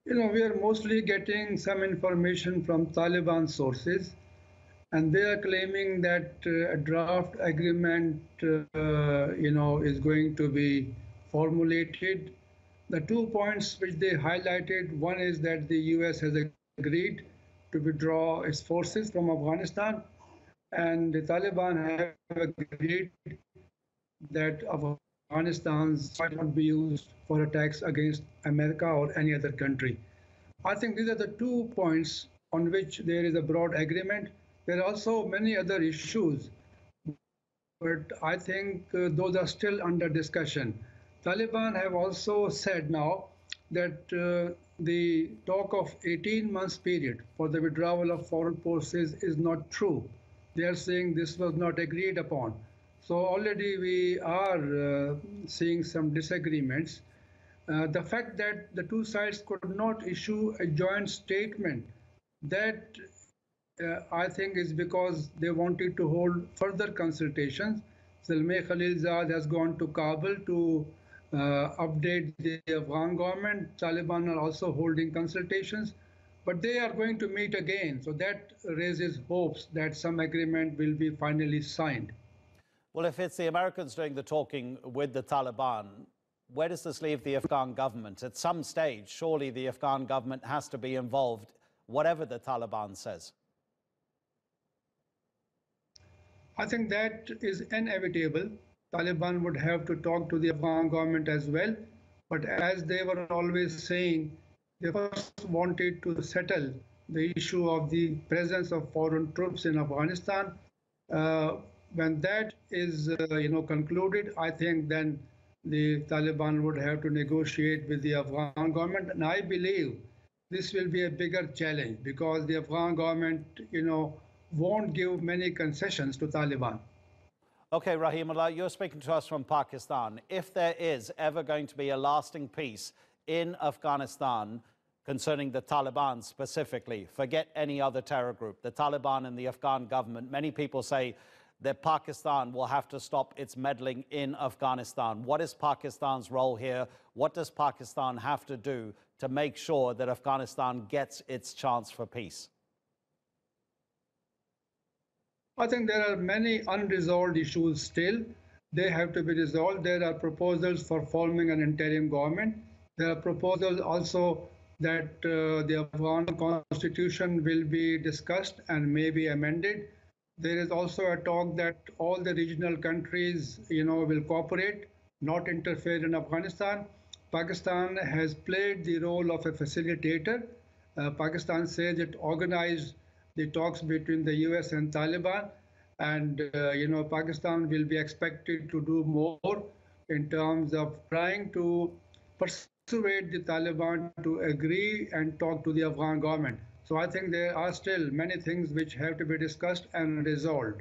We are mostly getting some information from Taliban sources, and they are claiming that a draft agreement, is going to be formulated. The 2 points which they highlighted, one is that the U.S. has agreed to withdraw its forces from Afghanistan, and the Taliban have agreed that Afghanistan's might not be used for attacks against America or any other country. I think these are the 2 points on which there is a broad agreement. There are also many other issues, but I think those are still under discussion. Taliban have also said now that the talk of 18 months period for the withdrawal of foreign forces is not true. They are saying this was not agreed upon. So already we are seeing some disagreements. The fact that the two sides could not issue a joint statement, that I think is because they wanted to hold further consultations. Zalmay Khalilzad has gone to Kabul to update the Afghan government. Taliban are also holding consultations, but they are going to meet again. So that raises hopes that some agreement will be finally signed. Well, if it's the Americans doing the talking with the Taliban, where does this leave the Afghan government? At some stage, surely the Afghan government has to be involved, whatever the Taliban says. I think that is inevitable. Taliban would have to talk to the Afghan government as well. But as they were always saying, they first wanted to settle the issue of the presence of foreign troops in Afghanistan. When that is, concluded, I think then the Taliban would have to negotiate with the Afghan government. And I believe this will be a bigger challenge because the Afghan government, won't give many concessions to Taliban. Okay, Rahimullah, you're speaking to us from Pakistan. If there is ever going to be a lasting peace in Afghanistan concerning the Taliban specifically, forget any other terror group, the Taliban and the Afghan government, many people say that Pakistan will have to stop its meddling in Afghanistan. What is Pakistan's role here? What does Pakistan have to do to make sure that Afghanistan gets its chance for peace? I think there are many unresolved issues still. They have to be resolved. There are proposals for forming an interim government. There are proposals also that the Afghan constitution will be discussed and may be amended. There is also a talk that all the regional countries, will cooperate, not interfere in Afghanistan. Pakistan has played the role of a facilitator. Pakistan says it organized the talks between the US and Taliban. And, Pakistan will be expected to do more in terms of trying to persuade the Taliban to agree and talk to the Afghan government. So I think there are still many things which have to be discussed and resolved.